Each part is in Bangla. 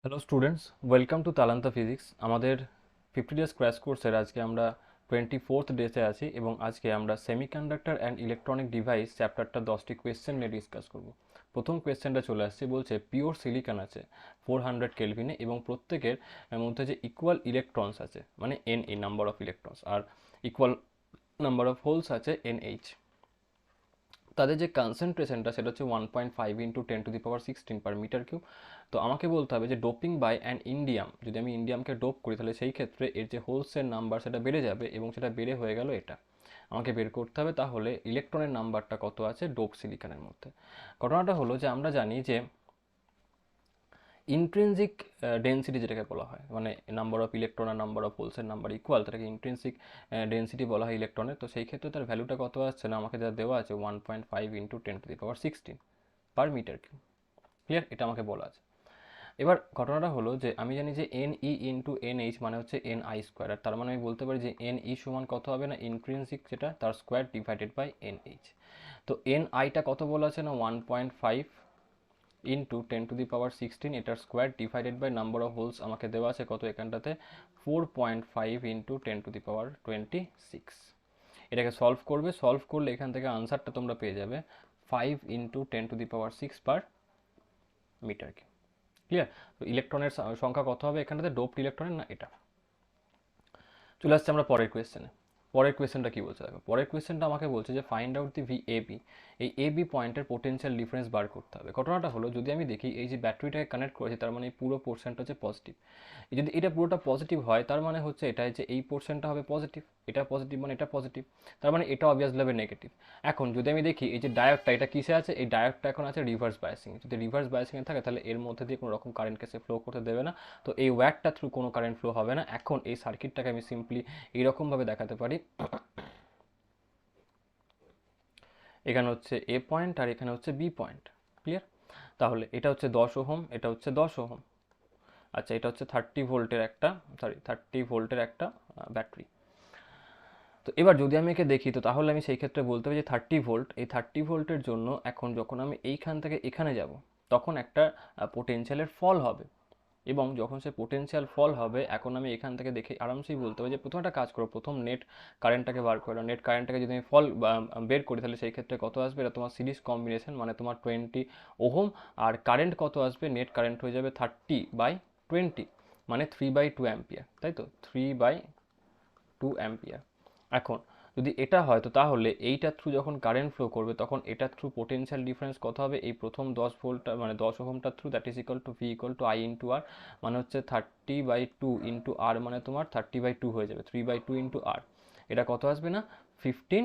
হ্যালো স্টুডেন্টস, ওয়েলকাম টু তালান্তা ফিজিক্স। আমাদের 50 ডেজ ক্র্যাশ কোর্সের আজকে আমরা 24th ডেতে আছি এবং আজকে আমরা সেমিকন্ডাক্টর অ্যান্ড ইলেকট্রনিক ডিভাইস চ্যাপ্টারটা 10টি কোয়েশ্চেন নিয়ে ডিসকাস করব। প্রথম কোয়েশ্চেনটা চলে আসছে, বলছে পিওর সিলিকন আছে 400 কেলভিনে এবং প্রত্যেকের মধ্যে যে ইকুয়াল ইলেকট্রনস আছে মানে এনএ নাম্বার অফ ইলেকট্রনস আর ইকুয়াল নাম্বার অফ হোলস আছে এনএইচ, তাদের যে কনসেন্ট্রেশনটা সেটা হচ্ছে 1.5 ইন্টু 10⁻16 পার মিটার কিউব। তো আমাকে বলতে হবে যে ডোপিং বাই অ্যান ইন্ডিয়াম, যদি আমি ইন্ডিয়ামকে ডোপ করি তাহলে সেই ক্ষেত্রে এর যে হোলসের নাম্বার সেটা বেড়ে যাবে এবং সেটা বেড়ে হয়ে গেল এটা আমাকে বের করতে হবে। তাহলে ইলেকট্রনের নাম্বারটা কত আছে ডোপ সিলিকনের মধ্যে। ঘটনাটা হলো যে আমরা জানি যে ইন্ট্রিনসিক ডেন্সিটি যেটাকে বলা হয়, মানে নাম্বার অফ ইলেকট্রন আর নাম্বার অফ হোলসের নাম্বার ইকুয়াল, তাকে ইন্ট্রিনসিক ডেন্সিটি বলা হয় ইলেকট্রনের। তো সেই ক্ষেত্রে তার ভ্যালুটা কত আসছে না, আমাকে যা দেওয়া আছে 1.5 into 10⁻16 per metre cube. Clear? এটা আমাকে বলা আছে। এবার ঘটনাটা হলো যে আমি জানি যে N E into N H মানে হচ্ছে এন আই স্কোয়ার, আর তার মানে আমি বলতে পারি যে এন ই সমান কত হবে না, ইন্ট্রিনসিক যেটা তার square divided by N H. তো এন আইটা কত বলা আছে না 1.5 ইন্টু 10⁻16 এটার square divided by number of holes আমাকে দেওয়া আছে কত এখানটাতে 4.5 ইন্টু 10⁻26। এটাকে সলভ করবে, সলভ করলে এখান থেকে আনসারটা তোমরা পেয়ে যাবে 5 into 10⁻6 per metre cube. Clear? তো ইলেকট্রনের সংখ্যা কত হবে এখানটাতে, ডোপড ইলেকট্রনের না এটা। চলে আসছে আমরা পরের কোয়েশ্চেনে। পরের কোয়েশ্চেনটা কি বলছে দেখো, পরের কোয়েশ্চেনটা আমাকে বলছে যে find out the V A B, এই এ বি পয়েন্টের পোটেনশিয়াল ডিফারেন্স বার করতে হবে। ঘটনাটা হলো যদি আমি দেখি এই যে ব্যাটারিটাকে কানেক্ট করেছি তার মানে এই পুরো পোর্শনটা হচ্ছে পজিটিভ। যদি এটা পুরোটা পজিটিভ হয় তার মানে হচ্ছে এটাই যে এই পোর্শনটা হবে পজিটিভ, এটা পজিটিভ মানে এটা পজিটিভ, তার মানে এটা অবভিয়াসলি হবে নেগেটিভ। এখন যদি আমি দেখি এই যে ডায়োডটা এটা কিসে আছে, এই ডায়োডটা এখন আছে রিভার্স বায়াসিং। যদি রিভার্স বায়াসিংয়ে থাকে তাহলে এর মধ্যে দিয়ে কোনো রকম কারেন্টকে সে ফ্লো করতে দেবে না, তো এই ওয়্যারটা থ্রু কোনো কারেন্ট ফ্লো হবে না। এখন এই সার্কিটটাকে আমি সিম্পলি এইরকমভাবে দেখাতে পারি, এখানে হচ্ছে এ পয়েন্ট আর এখানে হচ্ছে বি পয়েন্ট। ক্লিয়ার? তাহলে এটা হচ্ছে 10 ওহম, এটা হচ্ছে 10 ওহম। আচ্ছা, এটা হচ্ছে 30 ভোল্টের একটা, 30 ভোল্টের একটা ব্যাটারি। তো এবার যদি আমি একে দেখি তো তাহলে আমি সেই ক্ষেত্রে বলতে পারি যে 30 ভোল্ট, এই 30 ভোল্টের জন্য এখন যখন আমি এইখান থেকে এখানে যাব তখন একটা পোটেনশিয়ালের ফল হবে, এবং যখন সে পোটেনশিয়াল ফল হবে এখন আমি এখান থেকে দেখে আরামসেই বলতে পারি যে প্রথম একটা কাজ করো, প্রথম নেট কারেন্টটাকে বার করো। নেট কারেন্টটাকে যদি আমি ফল বের করি তাহলে সেই ক্ষেত্রে কত আসবে, এটা তোমার সিরিজ কম্বিনেশন মানে তোমার 20 ওহম, আর কারেন্ট কত আসবে, নেট কারেন্ট হয়ে যাবে 30/20 মানে 3/2 অ্যাম্পিয়ার, তাই তো 3/2 অ্যাম্পিয়ার। এখন যদি এটা হয় তো তাহলে এইটার থ্রু যখন কারেন্ট ফ্লো করবে তখন এটার থ্রু পোটেনশিয়াল ডিফারেন্স কত হবে, এই প্রথম 10 ভোল্টটা মানে 10 ওহমটার through, that is equal to V equal to I into R, মানে হচ্ছে 30/2 ইন্টু আর মানে তোমার 30/2 হয়ে যাবে, 3/2 ইন্টু আর। এটা কত আসবে না 15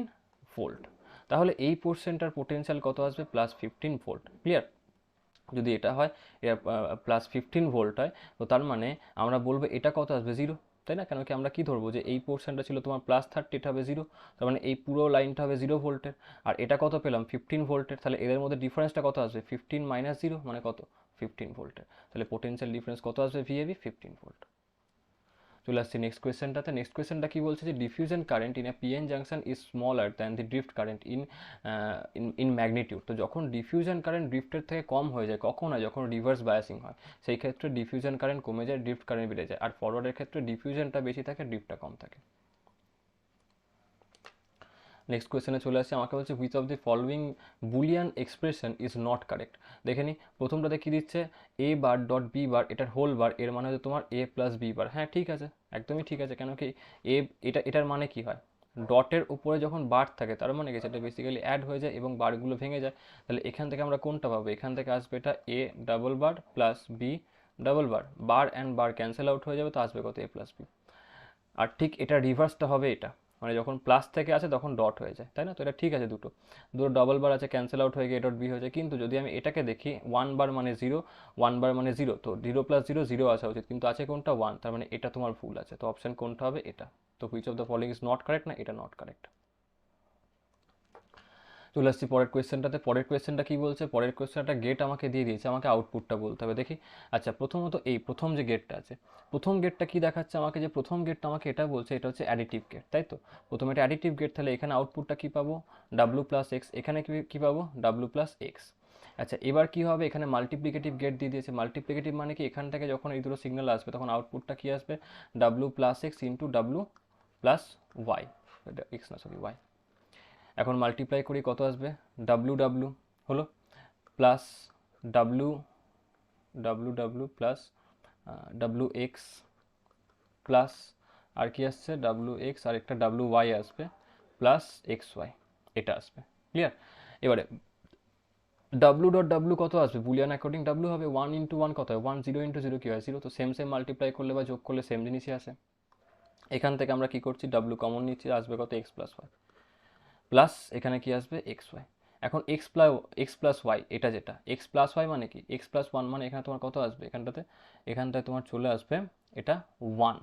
ভোল্ট। তাহলে এই পোর্শনটার পোটেনশিয়াল কত আসবে +15 ভোল্ট। ক্লিয়ার? যদি এটা হয় +15 ভোল্ট হয় তো তার মানে আমরা বলবো এটা কত আসবে 0, তাই না? কেন কি আমরা কি ধরবো যে এই পোর্শনটা ছিল তোমার +30, এটা হবে 0, তার মানে এই পুরো লাইনটা হবে 0 ভোল্টের। আর এটা কত পেলাম 15 ভোল্টের, তাহলে এদের মধ্যে ডিফারেন্সটা কত আসবে 15 - 0 মানে কত 15 ভোল্টের। তাহলে পোটেনশিয়াল ডিফারেন্স কত আসবে ভিএবি 15 ভোল্ট। চলে আসছি নেক্সট কোয়েশ্চেনটাতে। নেক্সট কোয়েশ্চেনটা কি বলছে যে diffusion current in a PN junction is smaller than the drift current in magnitude. তো যখন ডিফিউশন কারেন্ট ড্রিফটের থেকে কম হয়ে যায় কখন হয়, যখন রিভার্স বায়াসিং হয়, সেই ক্ষেত্রে ডিফিউশন কারেন্ট কমে যায়, ড্রিফট কারেন্ট বেড়ে যায়। আর ফরওয়ার্ডের ক্ষেত্রে ডিফিউশনটা বেশি থাকে, ড্রিফটটা কম থাকে। নেক্সট কোয়েশ্চেনে চলে আসছে, আমাকে বলছে which of the following Boolean expression is not correct. দেখে নি প্রথমটাতে কি দিচ্ছে, এ বার ডট বি বার, এটার হোল বার, এর মানে হচ্ছে তোমার এ প্লাস বি বার। হ্যাঁ ঠিক আছে, একদমই ঠিক আছে। কেন কি এ, এটার মানে কি হয়, ডটের উপরে যখন বার থাকে তার মানে কি সেটা বেসিক্যালি অ্যাড হয়ে যায় এবং বারগুলো ভেঙে যায়। তাহলে এখান থেকে আমরা কোনটা পাবো, এখান থেকে আসবে এটা A double bar plus B double bar, bar and bar cancel out হয়ে যাবে, তো আসবে কত এ প্লাস বি। আর ঠিক এটা রিভার্সটা হবে এটা, মানে যখন প্লাস থেকে আসে তখন ডট হয়ে যায়, তাই না? তো এটা ঠিক আছে, দুটো দুটো ডবল বার আছে, ক্যান্সেল আউট হয়ে গিয়ে ডট বি হয়ে যায়। কিন্তু যদি আমি এটাকে দেখি 1 বার মানে 0, 1 বার মানে 0, তো 0 + 0 0 আসা উচিত, কিন্তু আছে কোনটা 1, তার মানে এটা তোমার ভুল আছে। তো অপশন কোনটা হবে, এটা। তো which of the following is not correct, না এটা নট কারেক্ট। চলে আসছি পরের কোয়েশ্চেনটাতে। পরের কোয়েশ্চেনটা কি বলছে, পরের কোয়েশ্চেনটা গেট আমাকে দিয়ে দিয়েছে, আমাকে আউটপুটটা বলতে হবে। দেখি, আচ্ছা প্রথমত এই প্রথম যে গেটটা আছে, প্রথম গেটটা কি দেখাচ্ছে আমাকে, যে প্রথম গেটটা আমাকে এটা বলছে এটা হচ্ছে অ্যাডিটিভ গেট, তাই তো? প্রথমে এটা অ্যাডিটিভ গেট, তাহলে এখানে আউটপুটটা কি পাবো ডাব্লু প্লাস এক্স, এখানে কি পাবো ডাব্লু প্লাস এক্স। আচ্ছা, এবার কি হবে, এখানে মাল্টিপ্লিকেটিভ গেট দিয়ে দিয়েছে। মাল্টিপ্লিকেটিভ মানে কি, এখান থেকে যখন এই দুটো সিগন্যাল আসবে তখন আউটপুটটা কি আসবে, W plus X into W plus Y, X না সরি ওয়াই। এখন মাল্টিপ্লাই করি কত আসবে, ডাব্লু ডাব্লু হলো plus W W W plus W X plus আর কি আসছে ডাব্লু এক্স আর একটা ডাব্লু ওয়াই আসবে প্লাস এক্স ওয়াই, এটা আসবে। ক্লিয়ার? এবারে ডাব্লু ডট ডাব্লু কত আসবে, বুলিয়ান অ্যাকর্ডিং ডাব্লু হবে 1 ইন্টু 1 কত হয় 1, 0 ইন্টু 0 কি হয় 0, তো সেম সেম মাল্টিপ্লাই করলে বা যোগ করলে সেম জিনিসই আসে। এখান থেকে আমরা কি করছি, ডাব্লু কমন নিচ্ছি, আসবে কত এক্স প্লাস ওয়াই প্লাস এখানে কি আসবে এক্স ওয়াই। এখন এক্স প্লাস ওয়াই, এটা যেটা এক্স প্লাস ওয়াই মানে কি, এক্স প্লাস ওয়ান মানে এখানে তোমার কত আসবে, এখানটায় তোমার চলে আসবে এটা 1।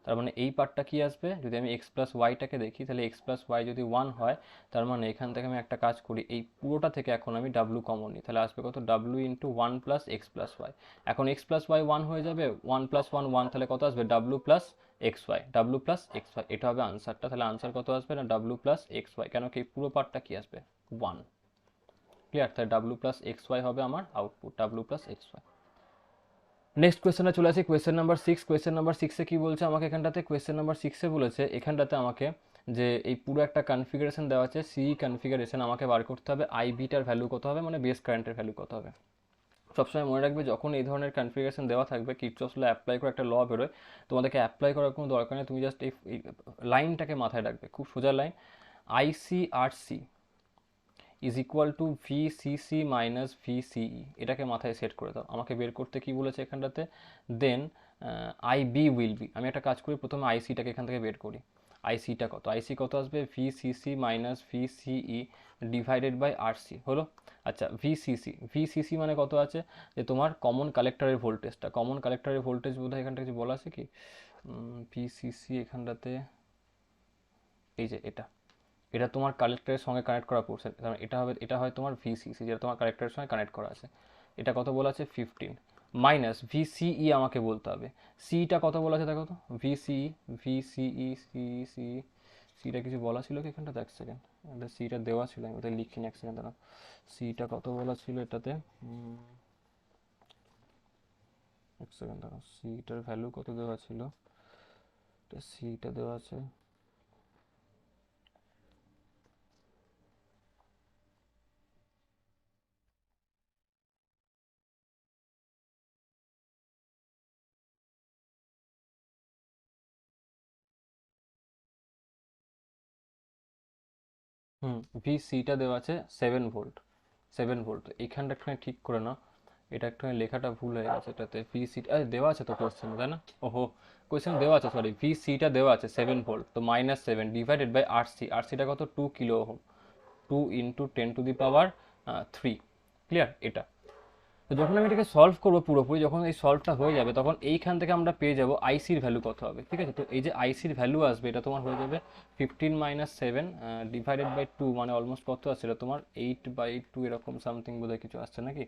তার মানে এই পার্টটা কি আসবে, যদি আমি এক্স প্লাস ওয়াইটাকে দেখি তাহলে এক্স প্লাস ওয়াই যদি 1 হয়, তার মানে এখান থেকে আমি একটা কাজ করি, এই পুরোটা থেকে এখন আমি ডাব্লু কমন নিই, তাহলে আসবে কত W into 1 plus X plus Y. এখন এক্স প্লাস ওয়াই 1 হয়ে যাবে, 1 প্লাস 1 1, তাহলে কত আসবে W plus X Y, W plus X Y, এটা হবে আনসারটা। তাহলে আনসার কত আসবে না ডাব্লু প্লাস এক্স ওয়াই, কেন কি পুরো পার্টটা কি আসবে 1। ক্লিয়ার? তাহলে ডাব্লু প্লাস এক্স ওয়াই হবে আমার output, W plus X Y. Next কোয়েশ্চেনে চলে আসি, কোয়েশ্চেন নাম্বার 6। কোয়েশ্চেন নাম্বার 6-এ কি বলছে আমাকে, এখানটাতে কোয়েশ্চেন নাম্বার 6-এ বলেছে এখানটাতে আমাকে যে এই পুরো একটা কনফিগারেশন দেওয়া আছে, সি কনফিগারেশন, আমাকে বার করতে হবে আই বিটার ভ্যালু কত হবে, মানে বেস কারেন্টের ভ্যালু কত হবে। সবসময় মনে রাখবে যখন এই ধরনের কনফিগারেশন দেওয়া থাকবে, কিরচফস ল অ্যাপ্লাই করে একটা ল বেরোয়, তোমাদেরকে অ্যাপ্লাই করার কোনো দরকার নেই, তুমি জাস্ট এই লাইনটাকে মাথায় রাখবে, খুব সোজা line, IC R C is equal to VCC minus VCE, এটাকে মাথায় সেট করে দাও। আমাকে বের করতে কি বলেছে এখানটাতে, then I B will be, আমি একটা কাজ করি, প্রথমে আইসিটাকে এখান থেকে বের করি, আইসিটা কত, আইসি কত আসবে VCC minus VCE divided by RC হলো। আচ্ছা, ভিসিসি, ভিসিসি মানে কত আছে, যে তোমার কমন কালেক্টরের ভোল্টেজটা, কমন কালেক্টরের ভোল্টেজ বোধহয় এখানটা কিছু বলা আছে কি, ভিসিসি এখানটাতে এই যে এটা, এটা তোমার কালেক্টরের সঙ্গে কানেক্ট করা পোর্শন, এটা হবে, এটা হয় তোমার ভিসিসি যেটা তোমার কালেক্টরের সঙ্গে কানেক্ট করা আছে, এটা কত বলা আছে 15 মাইনাস ভিসিই, আমাকে বলতে হবে সিটা কত বলা আছে দেখো তো, ভিসিই ভিসিই সি সি, সিটা কিছু বলা ছিল কি এখানটা, এক সেকেন্ড, এটা সিটা দেওয়া ছিল, আমি ওদের লিখিনি, এক সেকেন্ড দাঁড়া, সিটা কত বলা ছিল এটাতে, এক সেকেন্ড দাঁড়া, সিটার ভ্যালু কত দেওয়া ছিল, সিটা দেওয়া আছে, ভিসিটা দেওয়া আছে 7 ভোল্ট, 7 ভোল্ট, এইখানটা একটুখানি ঠিক করে নাও, এটা একটুখানি লেখাটা ভুল হয়ে গেছে, এটাতে ভিসিটা দেওয়া আছে তো কোশ্চেন, তাই না, ওহো কোশ্চেন দেওয়া আছে, সরি ভিসিটা দেওয়া আছে 7 ভোল্ট, তো -7 ডিভাইডেড বাই আরসি, আরসিটা কত 2 কিলো ওহম, 2 × 10⁻³ ক্লিয়ার? এটা তো যখন আমি এটাকে সলভ করবো পুরোপুরি, যখন এই সলভটা হয়ে যাবে তখন এইখান থেকে আমরা পেয়ে যাবো আইসির ভ্যালু কত হবে। ঠিক আছে, তো এই যে আইসির ভ্যালু আসবে এটা তোমার হয়ে যাবে 15 - 7 ডিভাইডেড বাই 2, মানে অলমোস্ট কত আসছে এটা তোমার 8/2 এরকম সামথিং বোধহয় কিছু আসছে নাকি,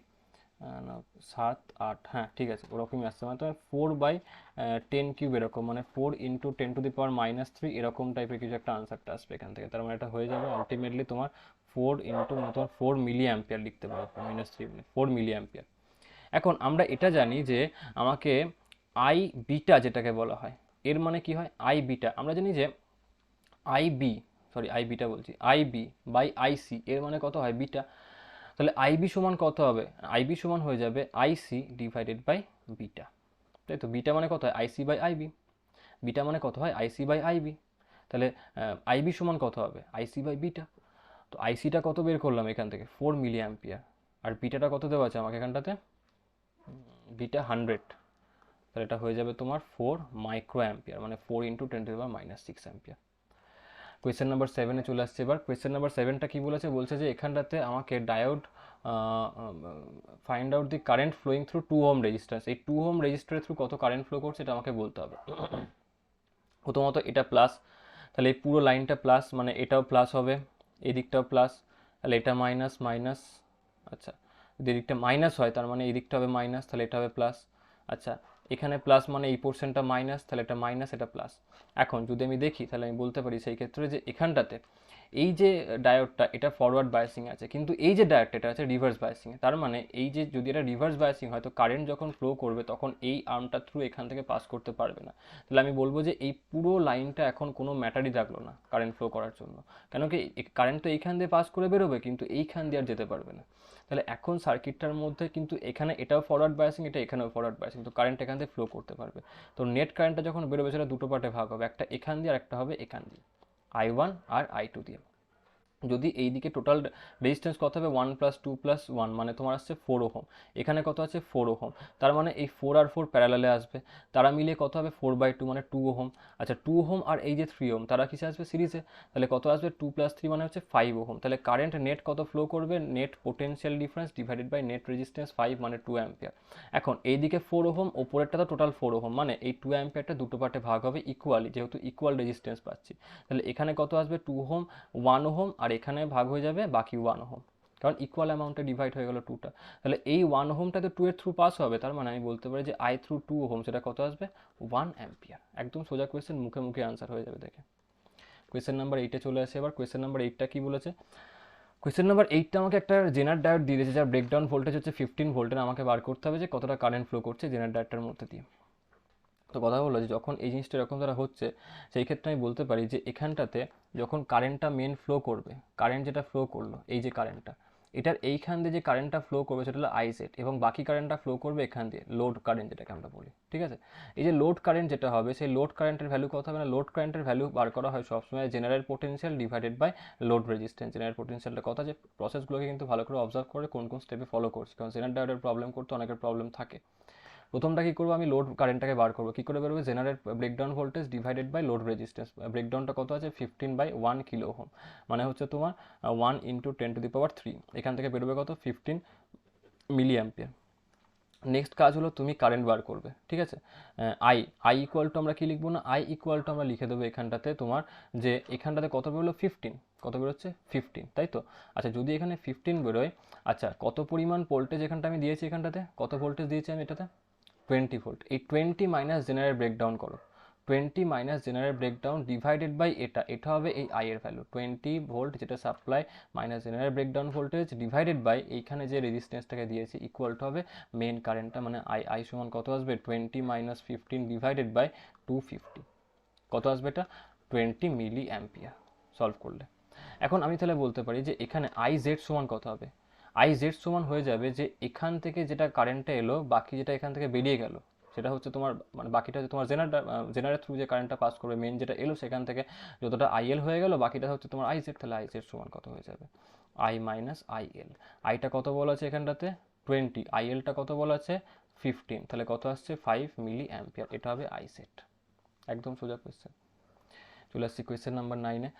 না 7 8, হ্যাঁ ঠিক আছে ওরকমই আসছে, মানে তোমার 4/10³ এরকম, মানে 4 × 10⁻³ এরকম টাইপের কিছু একটা আনসারটা আসবে এখান থেকে। তার মানে এটা হয়ে যাবে আলটিমেটলি তোমার 4 ইন্টু, মানে তোমার 4 মিলি অ্যাম্পিয়ার লিখতে পারো, -3 মানে 4 মিলি অ্যাম্পিয়ার। এখন আমরা এটা জানি যে আমাকে আই বিটা যেটাকে বলা হয়, এর মানে কি হয়, আই বিটা আমরা জানি যে I B, sorry I beta বলছি, আই বি বাই আইসি এর মানে কত হয় বিটা, তাহলে আইবি সমান কত হবে, আইবি সমান হয়ে যাবে আইসি ডিভাইডেড বাই বিটা, তাই তো, বিটা মানে কত হয় আইসি বাই আইবি, বিটা মানে কত হয় আইসি বাই আইবি, তাহলে আইবি সমান কত হবে আইসি বাই বিটা, তো আইসিটা কত বের করলাম এখান থেকে 4 মিলি অ্যাম্পিয়ার, আর বিটাটা কত দেওয়া আছে আমাকে এখানটাতে, বিটা 100, তাহলে এটা হয়ে যাবে তোমার 4 μA, মানে 4 × 10⁻⁻6 অ্যাম্পিয়ার। কোয়েশ্চেন নাম্বার 7-এ চলে আসছে এবার। কোয়েশ্চেন নাম্বার 7টা কি বলেছে, বলছে যে এখানটাতে আমাকে diode find out the current flowing through 2 ohm resistance, এই 2 ওহম রেজিস্টারের থ্রু কত কারেন্ট ফ্লো করছে এটা আমাকে বলতে হবে। প্রথমত এটা প্লাস, তাহলে এই পুরো লাইনটা প্লাস, মানে এটাও প্লাস হবে, এই দিকটাও প্লাস, তাহলে এটা মাইনাস মাইনাস, আচ্ছা যদি এদিকটা মাইনাস হয় তার মানে এই দিকটা হবে মাইনাস, তাহলে এটা হবে প্লাস, আচ্ছা এখানে প্লাস মানে এই পোর্শনটা মাইনাস, তাহলে এটা মাইনাস এটা প্লাস। এখন যদি আমি দেখি তাহলে আমি বলতে পারি সেই ক্ষেত্রে যে এখানটাতে এই যে ডায়োডটা এটা ফরওয়ার্ড বায়াসিং আছে, কিন্তু এই যে ডায়োডটা এটা আছে রিভার্স বায়াসিং। তার মানে এই যে যদি এটা রিভার্স বায়াসিং হয় তো কারেন্ট যখন ফ্লো করবে তখন এই আর্মটা থ্রু এখান থেকে পাস করতে পারবে না। তাহলে আমি বলবো যে এই পুরো লাইনটা এখন কোনো ম্যাটারই রাখলো না কারেন্ট ফ্লো করার জন্য, কেন কি কারেন্ট তো এইখান দিয়ে পাস করে বেরোবে কিন্তু এইখান দিয়ে আর যেতে পারবে না। তাহলে এখন সার্কিটটার মধ্যে কিন্তু এখানে এটাও ফরওয়ার্ড বায়াসিং, এটা এখানেও ফরওয়ার্ড বায়াসিং, তো কারেন্ট এখান থেকে ফ্লো করতে পারবে। তো নেট কারেন্টটা যখন বেরোবে সেটা দুটো পার্টে ভাগ হবে, একটা এখান দিয়ে আর একটা হবে এখান দিয়ে, I1 আর I2 দিয়ে। যদি এই দিকে টোটাল রেজিস্ট্যান্স কত হবে 1 + 2 + 1 মানে তোমার আসছে 4 ওহম, এখানে কত আছে 4 ওহম, তার মানে এই 4 আর 4 প্যারালালে আসবে, তারা মিলে কত হবে 4/2 মানে 2 ওহম। আচ্ছা 2 ওহম আর এই যে 3 ওহম তারা কিসে আসবে সিরিজে, তাহলে কত আসবে 2 + 3 মানে হচ্ছে 5 ওহম। তাহলে কারেন্ট নেট কত ফ্লো করবে, net potential difference divided by net resistance 5 মানে 2 অ্যাম্পিয়ার। এখন এইদিকে 4 ওহম, ওপরেরটা তো টোটাল 4 ওহম, মানে এই 2 অ্যাম্পিয়ারটা দুটো পার্টে ভাগ হবে ইকুয়ালি, যেহেতু ইকুয়াল রেজিস্ট্যান্স পাচ্ছি। তাহলে এখানে কত আসবে 2 ওহম 1 ওহম, আর এখানে ভাগ হয়ে যাবে বাকি 1 ওহম, কারণ ইকুয়াল অ্যামাউন্টে ডিভাইড হয়ে গেল 2টা। তাহলে এই 1 ওহমটা তো 2 এর থ্রু পাস হবে, তার মানে আমি বলতে পারি যে I থ্রু 2 ওহম সেটা কত আসবে 1 অ্যাম্পিয়ার। একদম সোজা কোয়েশ্চেন, মুখে মুখে আনসার হয়ে যাবে দেখে। কোয়েশ্চেন নাম্বার 8-এ চলে আসে এবার। কোয়েশ্চেন নাম্বার 8টা কি বলেছে, কোয়েশ্চেন নাম্বার 8টা আমাকে একটা জেনার ডায়োড দিয়ে দিয়েছে যার ব্রেকডাউন ভোল্টেজ হচ্ছে 15 ভোল্টের, আমাকে বার করতে হবে যে কতটা কারেন্ট ফ্লো করছে জেনার ডায়োডটার মধ্যে দিয়ে। তো কথা হলো যে যখন এই জিনিসটা এরকম দ্বারা হচ্ছে সেই ক্ষেত্রে আমি বলতে পারি যে এখানটাতে যখন কারেন্টটা মেন ফ্লো করবে, কারেন্ট যেটা ফ্লো করলো এই যে কারেন্টটা, এটার এইখান দিয়ে যে কারেন্টটা ফ্লো করবে সেটা হলো আইজেড, এবং বাকি কারেন্টটা ফ্লো করবে এখান দিয়ে লোড কারেন্ট যেটাকে আমরা বলি, ঠিক আছে। এই যে লোড কারেন্ট যেটা হবে সেই লোড কারেন্টের ভ্যালু কত হবে না, লোড কারেন্টের ভ্যালু বার করা হয় সবসময় general potential divided by load resistance. General পোটেনশিয়ালটা কথা, যে প্রসেসগুলোকে কিন্তু ভালো করে অবজার্ভ করে কোন কোন স্টেপে ফলো করছি, কারণ জেনারেল ডায়োডের প্রবলেম করতে অনেকের প্রবলেম থাকে। প্রথমটা কী করবো, আমি লোড কারেন্টটাকে বার করবো, কী করে বেরোবে general breakdown voltage divided by load resistance. ব্রেকডাউনটা কত আছে 15/1 কিলো ওহম, মানে হচ্ছে তোমার 1 × 10⁻³ এখান থেকে বেরোবে কত 15 মিলি অ্যাম্পিয়ার। নেক্সট কাজ হলো তুমি কারেন্ট বার করবে, ঠিক আছে। আই ইকুয়াল টু আমরা কি লিখবো না, আই ইকুয়াল টু আমরা লিখে দেবো এখানটাতে তোমার, যে এখানটাতে কত বেরোলো 15, কত বেরোচ্ছে 15, তাই তো। আচ্ছা যদি এখানে 15 বেরোয়, আচ্ছা কত পরিমাণ ভোল্টেজ এখানটা আমি দিয়েছি, এখানটাতে কত ভোল্টেজ দিয়েছি আমি এটাতে 20 ভোল্ট। এই 20 মাইনাস জেনারেল ব্রেকডাউন করো, 20 minus general breakdown divided by এটা হবে এই আই এর ভ্যালু 20 ভোল্ট যেটা supply minus general breakdown voltage divided by এইখানে যে রেজিস্ট্যান্সটাকে দিয়েছি ইকুয়াল টু হবে মেন কারেন্টটা, মানে আই সমান কত আসবে 20 মাইনাস 15 ডিভাইডেড বাই 250, কত আসবে এটা 20 মিলি অ্যাম্পিয়ার সলভ করলে। এখন আমি তাহলে বলতে পারি যে এখানে আই জেড সমান কত হবে, আই জেড সমান হয়ে যাবে যে এখান থেকে যেটা কারেন্টটা এলো বাকি যেটা এখান থেকে বেরিয়ে গেল সেটা হচ্ছে তোমার, মানে বাকিটা হচ্ছে তোমার জেনারেল থ্রু যে কারেন্টটা পাস করবে মেন যেটা এলো সেখান থেকে যতটা আইএল হয়ে গেল বাকিটা হচ্ছে তোমার আই জেড। তাহলে আই জেড সমান কত হয়ে যাবে আই মাইনাস আইএল। আইটা কত বলা আছে এখানটাতে 20, আইএলটা কত বলা আছে 15, তাহলে কত আসছে 5 মিলি অ্যাম্পিয়ার, এটা হবে আই জেড। একদম সোজা কোয়েশ্চেন। চলে আসছি কোয়েশ্চেন নাম্বার 9-এ।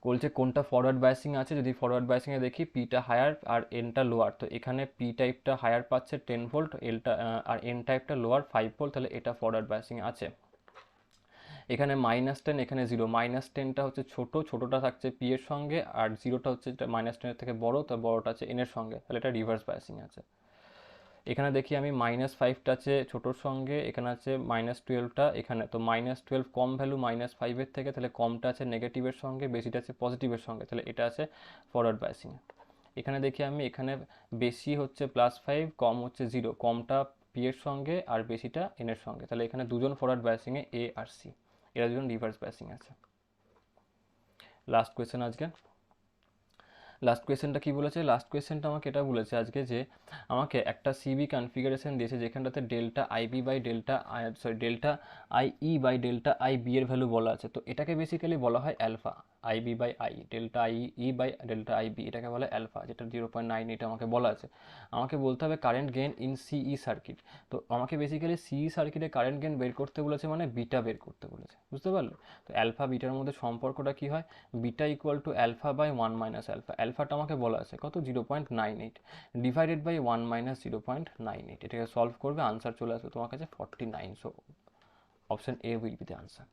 বলছে কোনটা ফরওয়ার্ড বায়াসিং আছে, যদি ফরওয়ার্ড বায়াসিংয়ে দেখি পিটা হায়ার আর এনটা লোয়ার, তো এখানে পি টাইপটা হায়ার পাচ্ছে 10 ভোল্ট, এলটা আর এন টাইপটা লোয়ার 5 ভোল্ট, তাহলে এটা ফরওয়ার্ড বায়াসিং আছে। এখানে -10 এখানে 0, -10টা হচ্ছে ছোটোটা থাকছে পি এর সঙ্গে, আর 0টা হচ্ছে যেটা -10 থেকে বড়, তো বড়টা আছে এন এর সঙ্গে, তাহলে এটা রিভার্স বায়াসিং আছে। এখানে দেখি আমি -5টা আছে ছোটোর সঙ্গে, এখানে আছে -12টা এখানে, তো -12 কম ভ্যালু -5-এর থেকে, তাহলে কমটা আছে নেগেটিভের সঙ্গে, বেশিটা আছে পজিটিভের সঙ্গে, তাহলে এটা আছে ফরওয়ার্ড বায়াসিং। এখানে দেখি আমি এখানে বেশি হচ্ছে +5, কম হচ্ছে 0, কমটা পি এর সঙ্গে আর বেশিটা এন এর সঙ্গে, তাহলে এখানে দুজন ফরওয়ার্ড বায়াসিংয়ে এ আর সি, এরা দুজন রিভার্স বায়াসিং আছে। লাস্ট কোয়েশ্চেন আজকে, লাস্ট কোয়েশ্চেনটা কি বলেছে, লাস্ট কোয়েশ্চেনটা আমাকে এটা বলেছে আজকে যে আমাকে একটা সিবি কনফিগারেশন দিয়েছে যেখানটাতে delta IB by delta delta IE by delta IB এর ভ্যালু বলা আছে, তো এটাকে বেসিক্যালি বলা হয় alpha. IB by I delta IE by delta IB এটাকে বলে অ্যালফা, যেটা 0.98 আমাকে বলা আছে। আমাকে বলতে হবে কারেন্ট গেইন ইন সিই সার্কিট, তো আমাকে বেসিক্যালি সিই সার্কিটে কারেন্ট গেইন বের করতে বলেছে, মানে বিটা বের করতে বলেছে, বুঝতে পারলে। তো অ্যালফা বিটার মধ্যে সম্পর্কটা কি হয়, beta equal to alpha by 1 minus alpha. অ্যালফাটা আমাকে বলা আছে কত 0.98 ডিভাইডেড বাই 1 মাইনাস 0.98, এটাকে সলভ করবে আনসার চলে আসবে তোমার কাছে 49, so option A will be the answer.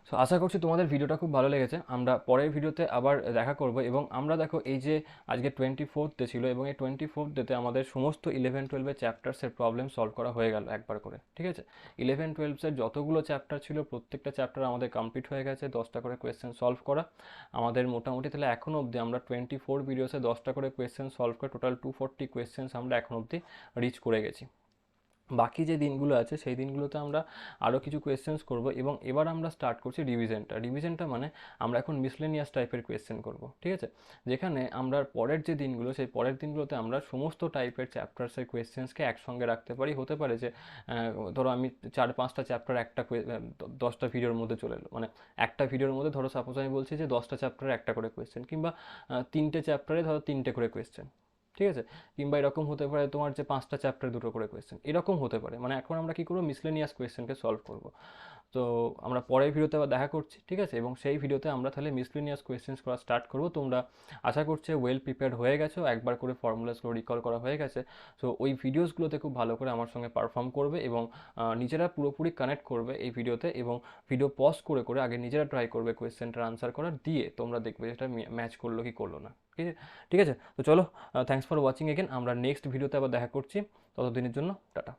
So আশা করছি তোমাদের ভিডিওটা খুব ভালো লেগেছে। আমরা পরের ভিডিওতে আবার দেখা করব, এবং আমরা দেখো এই যে আজকে 24th ডে ছিল, এবং এই 24th ডেতে আমাদের সমস্ত 11-12 চ্যাপ্টার্সের প্রবলেম সলভ করা হয়ে গেল একবার করে, ঠিক আছে। 11-12 যতগুলো চ্যাপ্টার ছিল প্রত্যেকটা চ্যাপ্টার আমাদের কমপ্লিট হয়ে গেছে, 10টা করে কোয়েশ্চেন সলভ করা আমাদের মোটামুটি। তাহলে এখনও অবধি আমরা 24 ভিডিওসে 10টা করে কোয়েশ্চেন সলভ করে টোটাল 240 কোয়েশ্চেন্স আমরা এখন অবধি রিচ করে গেছি। বাকি যে দিনগুলো আছে সেই দিনগুলোতে আমরা আরও কিছু কোয়েশ্চেন্স করব, এবং এবার আমরা স্টার্ট করছি রিভিশনটা মানে আমরা এখন মিসলেনিয়াস টাইপের কোয়েশ্চেন করব, ঠিক আছে। যেখানে আমরা পরের যে দিনগুলো সেই পরের দিনগুলোতে আমরা সমস্ত টাইপের চ্যাপ্টার্সের কোয়েশ্চেন্সকে একসঙ্গে রাখতে পারি। হতে পারে যে ধরো আমি 4-5টা চ্যাপ্টার একটা 10টা ভিডিওর মধ্যে চলে এলো, মানে একটা ভিডিওর মধ্যে ধরো সাপোজ আমি বলছি যে 10টা চ্যাপ্টারে একটা করে কোয়েশ্চেন, কিংবা 3টে চ্যাপ্টারে ধরো 3টে করে কোয়েশ্চেন, ঠিক আছে। কিংবা এরকম হতে পারে তোমার যে 5টা চ্যাপ্টার 2টো করে কোয়েশ্চেন, এরকম হতে পারে। মানে এখন আমরা কি করবো, মিসলেনিয়াস কোয়েশ্চেনকে সলভ করব। তো আমরা পরের ভিডিওতে আবার দেখা করছি, ঠিক আছে। এবং সেই ভিডিওতে আমরা তাহলে মিসলেনিয়াস কোয়েশ্চেন্স করা স্টার্ট করব। তোমরা আশা করছি ওয়েল প্রিপেয়ার্ড হয়ে গেছো, একবার করে ফর্মুলাসগুলো রিকল করা হয়ে গেছে। সো ওই ভিডিওসগুলোতে খুব ভালো করে আমার সঙ্গে পারফর্ম করবে, এবং নিজেরা পুরোপুরি কানেক্ট করবে এই ভিডিওতে, এবং ভিডিও পজ করে করে আগে নিজেরা ট্রাই করবে কোয়েশ্চেনটার আনসার করার, দিয়ে তোমরা দেখবে যেটা ম্যাচ করলো কি করলো না, ঠিক আছে। ঠিক আছে, তো চলো, থ্যাংকস ফর ওয়াচিং এগেন। আমরা নেক্সট ভিডিওতে আবার দেখা করছি, ততদিনের জন্য টাটা।